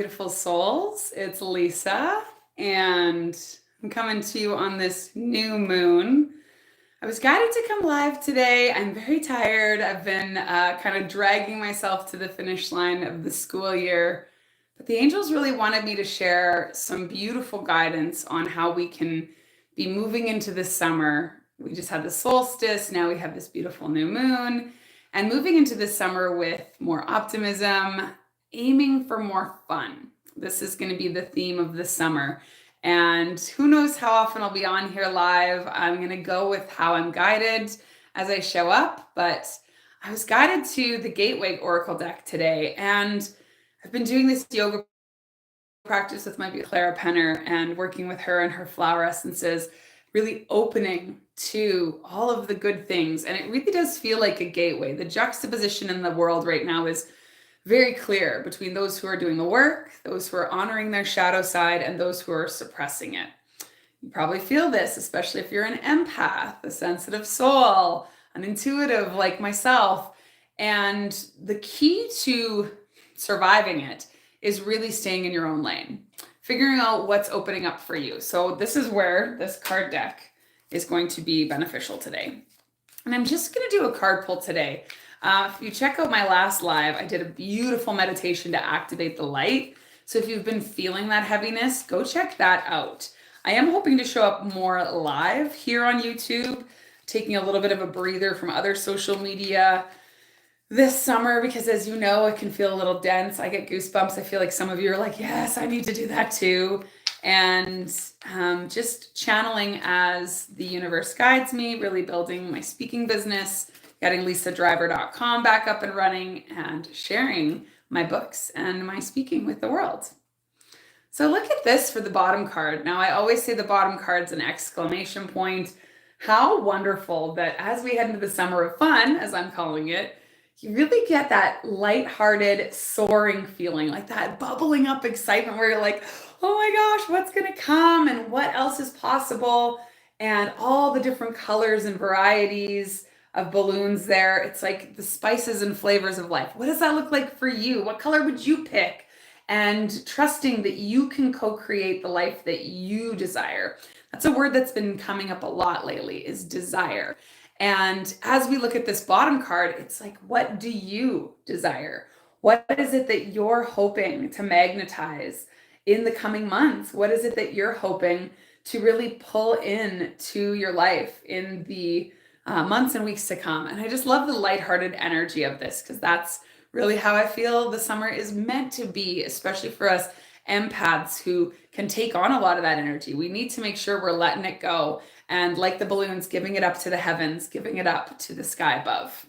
Beautiful souls. It's Lisa, and I'm coming to you on this new moon. I was guided to come live today. I'm very tired. I've been kind of dragging myself to the finish line of the school year, but the angels really wanted me to share some beautiful guidance on how we can be moving into the summer. We just had the solstice, now we have this beautiful new moon, and moving into the summer with more optimism, aiming for more fun. This is going to be the theme of the summer. And who knows how often I'll be on here live. I'm going to go with how I'm guided as I show up. But I was guided to the Gateway Oracle deck today. And I've been doing this yoga practice with my Clara Penner and working with her and her flower essences, really opening to all of the good things. And it really does feel like a gateway. The juxtaposition in the world right now is very clear between those who are doing the work, those who are honoring their shadow side, and those who are suppressing it. You probably feel this, especially if you're an empath, a sensitive soul, an intuitive like myself. And the key to surviving it is really staying in your own lane, figuring out what's opening up for you. So this is where this card deck is going to be beneficial today. And I'm just going to do a card pull today. If you check out my last live, I did a beautiful meditation to activate the light. So if you've been feeling that heaviness, go check that out. I am hoping to show up more live here on YouTube, taking a little bit of a breather from other social media this summer, because as you know, it can feel a little dense. I get goosebumps. I feel like some of you are like, yes, I need to do that too. And just channeling as the universe guides me, really building my speaking business, getting lisadriver.com back up and running, and sharing my books and my speaking with the world. So look at this for the bottom card. Now, I always say the bottom card's an exclamation point. How wonderful that as we head into the summer of fun, as I'm calling it, you really get that lighthearted, soaring feeling, like that bubbling up excitement where you're like, oh my gosh, what's going to come and what else is possible? And all the different colors and varieties of balloons there. It's like the spices and flavors of life. What does that look like for you? What color would you pick? And trusting that you can co-create the life that you desire. That's a word that's been coming up a lot lately, is desire. And as we look at this bottom card, it's like, what do you desire? What is it that you're hoping to magnetize in the coming months? What is it that you're hoping to really pull in to your life in the months and weeks to come? And I just love the lighthearted energy of this, because that's really how I feel the summer is meant to be, especially for us empaths who can take on a lot of that energy. We need to make sure we're letting it go. And like the balloons, giving it up to the heavens, giving it up to the sky above.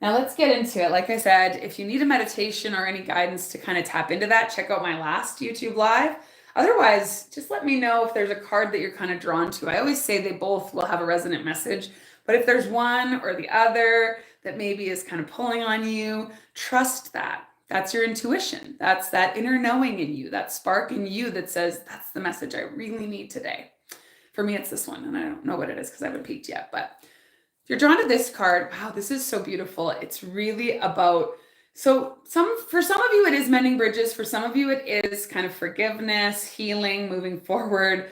Now let's get into it. Like I said, if you need a meditation or any guidance to kind of tap into that, check out my last YouTube live. Otherwise, just let me know if there's a card that you're kind of drawn to. I always say they both will have a resonant message, but if there's one or the other that maybe is kind of pulling on you, trust that. That's your intuition. That's that inner knowing in you, that spark in you that says, that's the message I really need today. For me, it's this one, and I don't know what it is because I haven't peeked yet. But if you're drawn to this card, wow, this is so beautiful. It's really about, for some of you, it is mending bridges. For some of you, it is kind of forgiveness, healing, moving forward,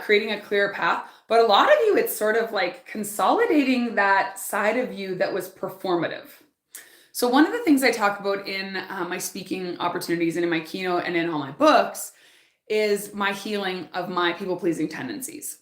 creating a clearer path. But a lot of you, it's sort of like consolidating that side of you that was performative. So one of the things I talk about in my speaking opportunities and in my keynote and in all my books is my healing of my people-pleasing tendencies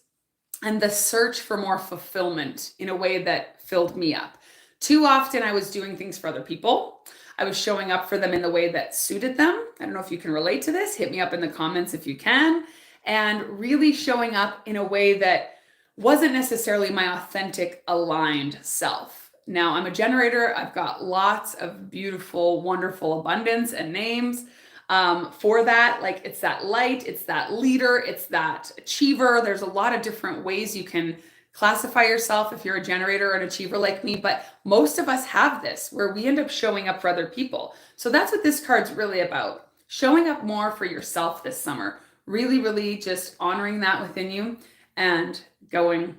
and the search for more fulfillment in a way that filled me up. Too often I was doing things for other people. I was showing up for them in the way that suited them. I don't know if you can relate to this. Hit me up in the comments if you can. And really showing up in a way that wasn't necessarily my authentic, aligned self. Now, I'm a generator. I've got lots of beautiful, wonderful abundance and names for that. Like, it's that light, it's that leader, it's that achiever. There's a lot of different ways you can classify yourself if you're a generator or an achiever like me, but most of us have this where we end up showing up for other people. So that's what this card's really about. Showing up more for yourself this summer. Really, really just honoring that within you and going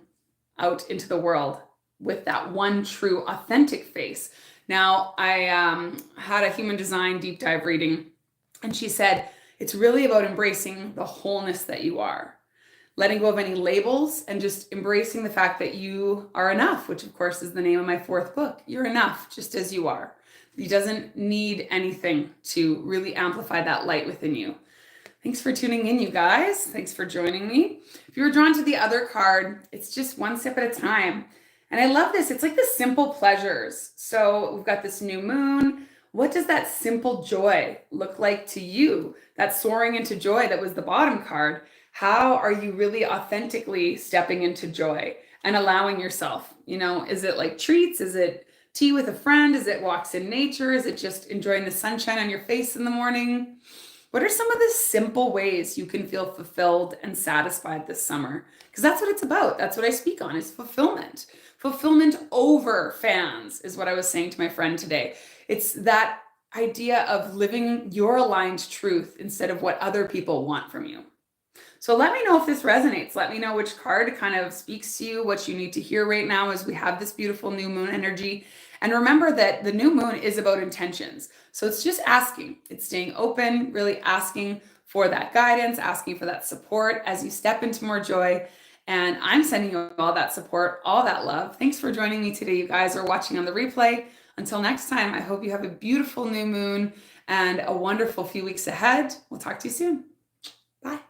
out into the world with that one true authentic face. Now, I had a human design deep dive reading And she said, it's really about embracing the wholeness that you are, letting go of any labels and just embracing the fact that you are enough, which of course is the name of my fourth book. You're enough just as you are. You doesn't need anything to really amplify that light within you. Thanks for tuning in, you guys. Thanks for joining me. If you were drawn to the other card, it's just one step at a time. And I love this. It's like the simple pleasures. So we've got this new moon. What does that simple joy look like to you? That soaring into joy that was the bottom card. How are you really authentically stepping into joy and allowing yourself? Is it like treats? Is it tea with a friend? Is it walks in nature? Is it just enjoying the sunshine on your face in the morning? What are some of the simple ways you can feel fulfilled and satisfied this summer? Because that's what it's about. That's what I speak on, is fulfillment. Fulfillment over fans is what I was saying to my friend today. It's that idea of living your aligned truth instead of what other people want from you. So let me know if this resonates. Let me know which card kind of speaks to you, what you need to hear right now as we have this beautiful new moon energy. And remember that the new moon is about intentions. So it's just asking, it's staying open, really asking for that guidance, asking for that support as you step into more joy. And I'm sending you all that support, all that love. Thanks for joining me today, you guys, or watching on the replay. Until next time, I hope you have a beautiful new moon and a wonderful few weeks ahead. We'll talk to you soon. Bye.